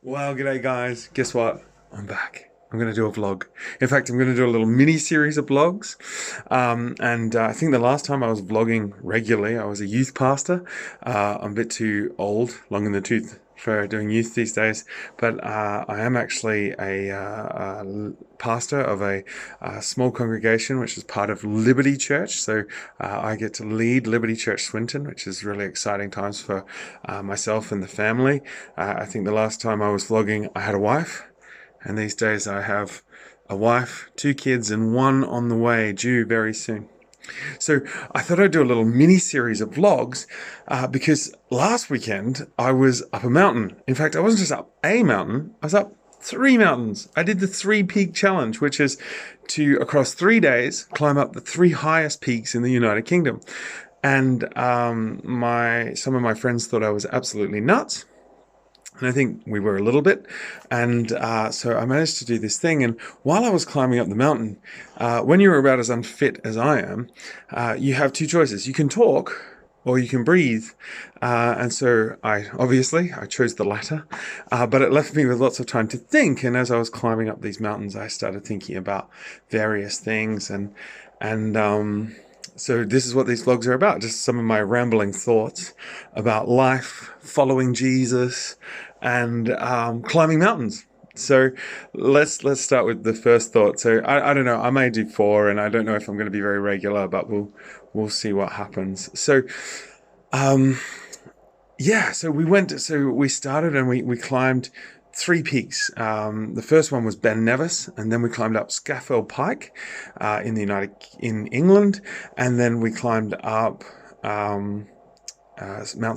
Well, g'day guys. Guess what? I'm back. I'm going to do a vlog. In fact, I'm going to do a little mini series of vlogs. And I think the last time I was vlogging regularly, I was a youth pastor. I'm a bit too old, long in the tooth for doing youth these days, but I am actually a pastor of a small congregation which is part of Liberty Church. So I get to lead Liberty Church Swinton, which is really exciting times for myself and the family. I think the last time I was vlogging, I had a wife, and these days I have a wife, two kids, and one on the way, due very soon. So I thought I'd do a little mini series of vlogs because last weekend I was up a mountain. In fact, I wasn't just up a mountain, I was up three mountains. I did the three peak challenge, which is to, across 3 days, climb up the three highest peaks in the United Kingdom. And some of my friends thought I was absolutely nuts. And I think we were a little bit. And so I managed to do this thing. And while I was climbing up the mountain, when you're about as unfit as I am, you have two choices. You can talk or you can breathe. And so I chose the latter, but it left me with lots of time to think. And as I was climbing up these mountains, I started thinking about various things and so this is what these vlogs are about, just some of my rambling thoughts about life, following Jesus, and climbing mountains. So let's start with the first thought. So I don't know, I may do four, and I don't know if I'm going to be very regular, but we'll see what happens. So um, yeah, so we started and we climbed three peaks. The first one was Ben Nevis, and then we climbed up Scafell Pike in England, and then we climbed up Mount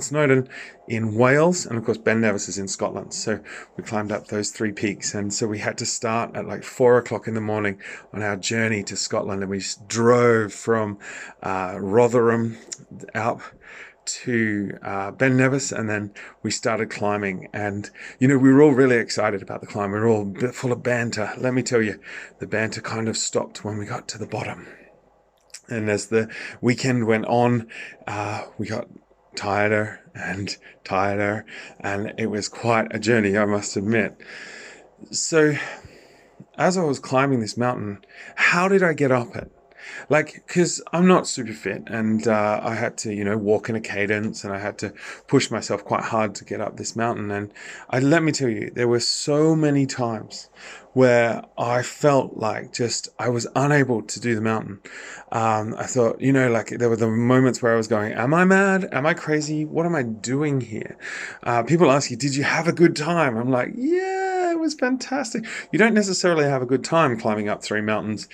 Snowdon in Wales, and of course Ben Nevis is in Scotland. So we climbed up those three peaks, and so we had to start at like 4 o'clock in the morning on our journey to Scotland, and we drove from Rotherham up to Ben Nevis, and then we started climbing. And we were all really excited about the climb. We were all a bit full of banter. Let me tell you, the banter kind of stopped when we got to the bottom. And as the weekend went on, we got tireder, and it was quite a journey, I must admit. So, as I was climbing this mountain, how did I get up it? Like, because I'm not super fit, and I had to, walk in a cadence, and I had to push myself quite hard to get up this mountain. And let me tell you, there were so many times where I felt like just I was unable to do the mountain. I thought, like there were the moments where I was going, "Am I mad? Am I crazy? What am I doing here?" People ask you, "Did you have a good time?" I'm like, "Yeah, it was fantastic." You don't necessarily have a good time climbing up three mountains.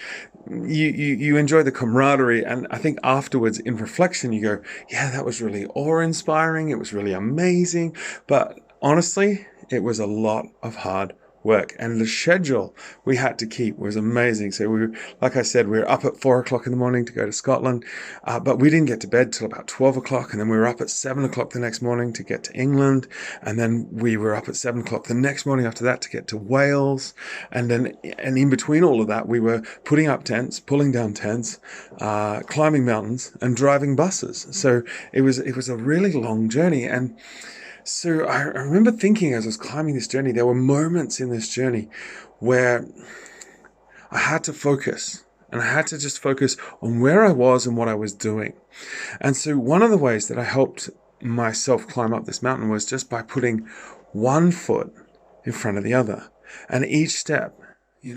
You enjoy the camaraderie, and I think afterwards in reflection you go, yeah, that was really awe-inspiring, it was really amazing, but honestly it was a lot of hard work, and the schedule we had to keep was amazing. So like I said, we were up at 4 o'clock in the morning to go to Scotland, but we didn't get to bed till about 12 o'clock, and then we were up at 7 o'clock the next morning to get to England, and then we were up at 7 o'clock the next morning after that to get to Wales, and in between all of that we were putting up tents, pulling down tents, climbing mountains, and driving buses. So it was a really long journey. And so I remember thinking as I was climbing this journey, there were moments in this journey where I had to focus, and I had to just focus on where I was and what I was doing. And so one of the ways that I helped myself climb up this mountain was just by putting one foot in front of the other. And each step, each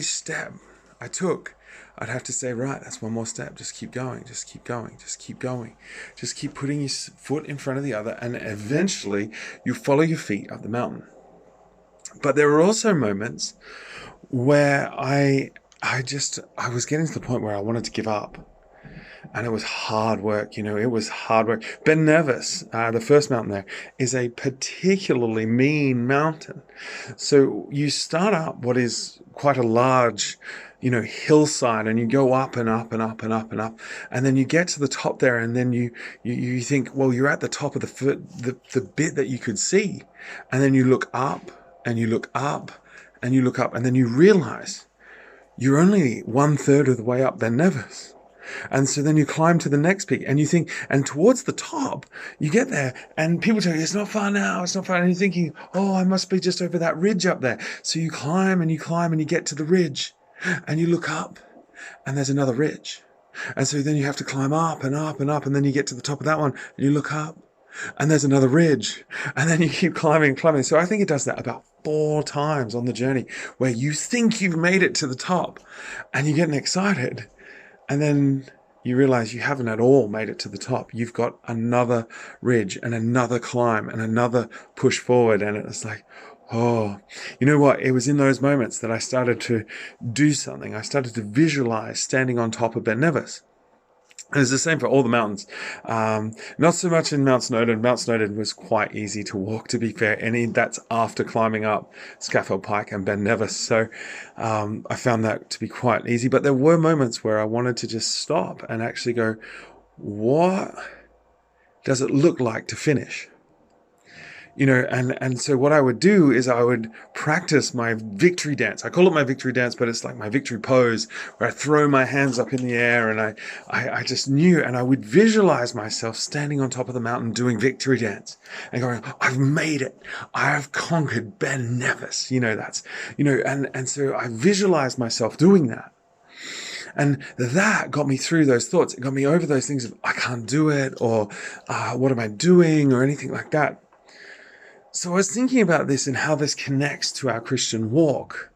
step I took, I'd have to say, right, that's one more step. Just keep going, just keep going, just keep going. Just keep putting your foot in front of the other, and eventually you follow your feet up the mountain. But there were also moments where I was getting to the point where I wanted to give up. And it was hard work, it was hard work. Ben Nevis, the first mountain there, is a particularly mean mountain. So you start up what is quite a large, hillside, and you go up and up and up and up and up. And then you get to the top there, and then you think, well, you're at the top of the bit that you could see. And then you look up and you look up and you look up, and then you realize you're only 1/3 of the way up Ben Nevis. And so then you climb to the next peak and you think, and towards the top, you get there and people tell you, it's not far now, it's not far. And you're thinking, oh, I must be just over that ridge up there. So you climb and you climb and you get to the ridge and you look up and there's another ridge. And so then you have to climb up and up and up. And then you get to the top of that one and you look up and there's another ridge. And then you keep climbing and climbing. So I think it does that about 4 times on the journey where you think you've made it to the top and you're getting excited. And then you realize you haven't at all made it to the top. You've got another ridge and another climb and another push forward. And it's like, oh, you know what? It was in those moments that I started to do something. I started to visualize standing on top of Ben Nevis. And it's the same for all the mountains. Not so much in Mount Snowdon. Mount Snowdon was quite easy to walk, to be fair. And that's after climbing up Scafell Pike and Ben Nevis. So I found that to be quite easy. But there were moments where I wanted to just stop and actually go, what does it look like to finish? You know, and so what I would do is I would practice my victory dance. I call it my victory dance, but it's like my victory pose where I throw my hands up in the air and I just knew, and I would visualize myself standing on top of the mountain doing victory dance and going, I've made it. I have conquered Ben Nevis. You know, that's, you know, and so I visualized myself doing that. And that got me through those thoughts. It got me over those things of, I can't do it, or what am I doing, or anything like that. So I was thinking about this and how this connects to our Christian walk.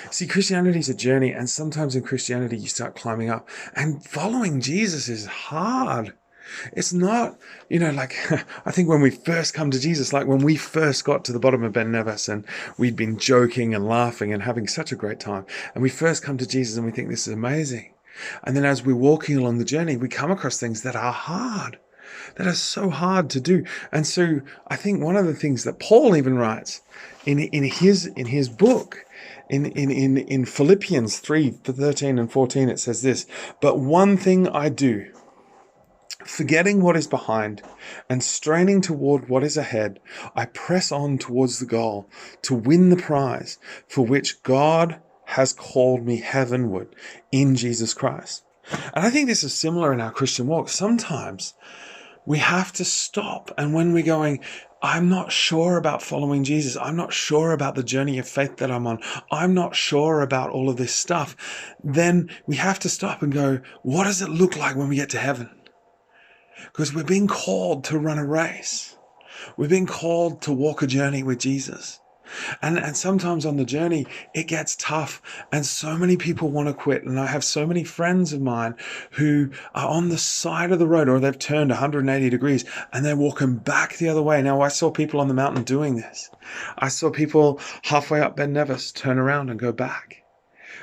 See, Christianity is a journey, and sometimes in Christianity you start climbing up, and following Jesus is hard. It's not, you know, like, I think when we first come to Jesus, like when we first got to the bottom of Ben Nevis and we'd been joking and laughing and having such a great time, and we first come to Jesus and we think this is amazing. And then as we're walking along the journey, we come across things that are hard, that are so hard to do. And so I think one of the things that Paul even writes in his book, in Philippians 3:13 and 14, it says this, but one thing I do, forgetting what is behind and straining toward what is ahead, I press on towards the goal to win the prize for which God has called me heavenward in Jesus Christ. And I think this is similar in our Christian walk. Sometimes we have to stop. And when we're going, I'm not sure about following Jesus. I'm not sure about the journey of faith that I'm on. I'm not sure about all of this stuff. Then we have to stop and go, what does it look like when we get to heaven? Because we're being called to run a race. We're being called to walk a journey with Jesus. And sometimes on the journey, it gets tough. And so many people want to quit. And I have so many friends of mine who are on the side of the road, or they've turned 180 degrees and they're walking back the other way. Now, I saw people on the mountain doing this. I saw people halfway up Ben Nevis turn around and go back.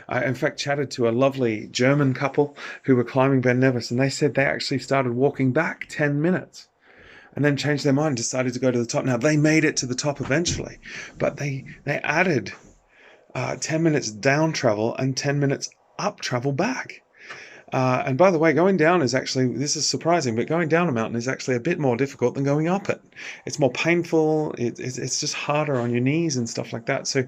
I, in fact, chatted to a lovely German couple who were climbing Ben Nevis, and they said they actually started walking back 10 minutes. And then changed their mind and decided to go to the top. Now, they made it to the top eventually, but they added 10 minutes down travel and 10 minutes up travel back. And by the way, going down is actually, this is surprising, but going down a mountain is actually a bit more difficult than going up it. It's more painful. It's just harder on your knees and stuff like that. So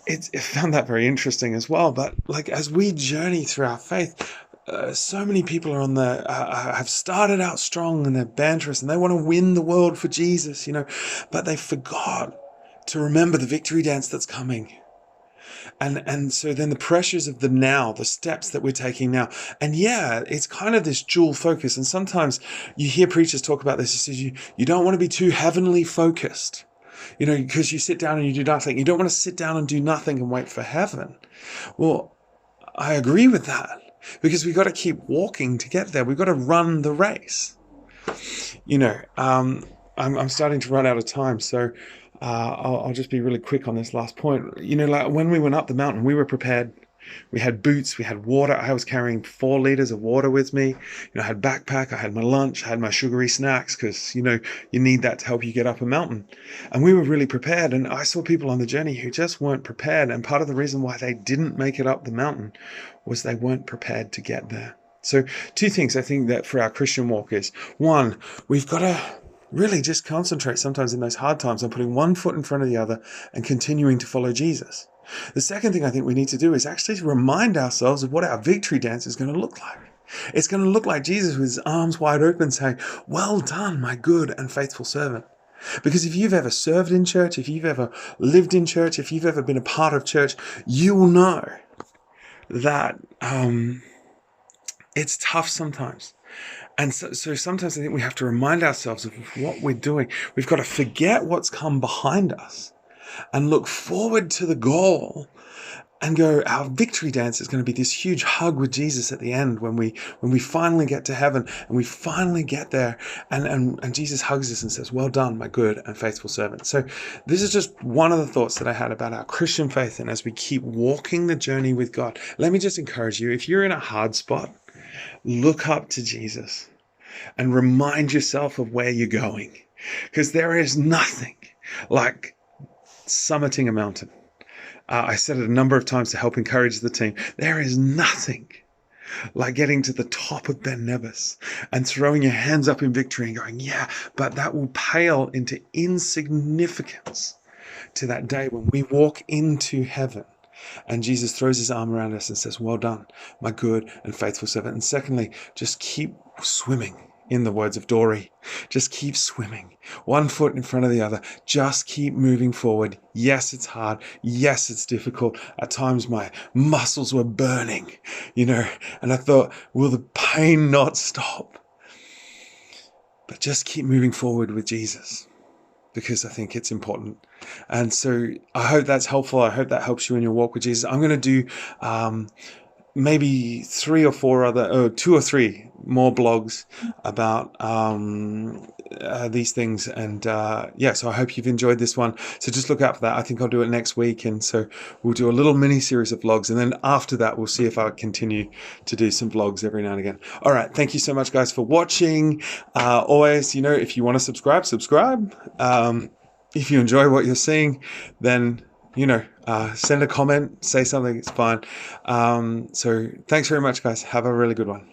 I found that very interesting as well. But like, as we journey through our faith, so many people are on the have started out strong and they're banterous and they want to win the world for Jesus, you know, but they forgot to remember the victory dance that's coming. And so then the pressures of the now, the steps that we're taking now. And yeah, it's kind of this dual focus. And sometimes you hear preachers talk about this. It says you don't want to be too heavenly focused, you know, because you sit down and you do nothing. You don't want to sit down and do nothing and wait for heaven. Well, I agree with that. Because we've got to keep walking to get there. We've got to run the race. You know, I'm starting to run out of time, so I'll just be really quick on this last point. You know, like when we went up the mountain, we were prepared. We had boots, we had water. I was carrying 4 liters of water with me. You know, I had backpack, I had my lunch, I had my sugary snacks, because, you know, you need that to help you get up a mountain. And we were really prepared. And I saw people on the journey who just weren't prepared. And part of the reason why they didn't make it up the mountain was they weren't prepared to get there. So 2 things I think that for our Christian walk is, 1, we've got to really just concentrate sometimes in those hard times on putting one foot in front of the other and continuing to follow Jesus. The second thing I think we need to do is actually remind ourselves of what our victory dance is going to look like. It's going to look like Jesus with his arms wide open saying, well done, my good and faithful servant. Because if you've ever served in church, if you've ever lived in church, if you've ever been a part of church, you will know that it's tough sometimes. And so sometimes I think we have to remind ourselves of what we're doing. We've got to forget what's come behind us and look forward to the goal and go, our victory dance is going to be this huge hug with Jesus at the end when we finally get to heaven and we finally get there and Jesus hugs us and says, well done, my good and faithful servant. So this is just one of the thoughts that I had about our Christian faith. And as we keep walking the journey with God, let me just encourage you, if you're in a hard spot, look up to Jesus and remind yourself of where you're going, because there is nothing like summiting a mountain. I said it a number of times to help encourage the team. There is nothing like getting to the top of Ben Nevis and throwing your hands up in victory and going, yeah, but that will pale into insignificance to that day when we walk into heaven and Jesus throws his arm around us and says, well done, my good and faithful servant. And secondly, just keep swimming. In the words of Dory, just keep swimming, one foot in front of the other. Just keep moving forward. Yes, it's hard. Yes, it's difficult. At times my muscles were burning, and I thought, will the pain not stop? But just keep moving forward with Jesus, because I think it's important. And so I hope that's helpful. I hope that helps you in your walk with Jesus. I'm going to do maybe 2 or 3 more blogs about these things. And so I hope you've enjoyed this one. So just look out for that. I think I'll do it next week. And so we'll do a little mini series of vlogs. And then after that, we'll see if I continue to do some vlogs every now and again. All right. Thank you so much, guys, for watching. Always, if you want to subscribe. If you enjoy what you're seeing, then send a comment, say something, it's fine. So thanks very much, guys. Have a really good one.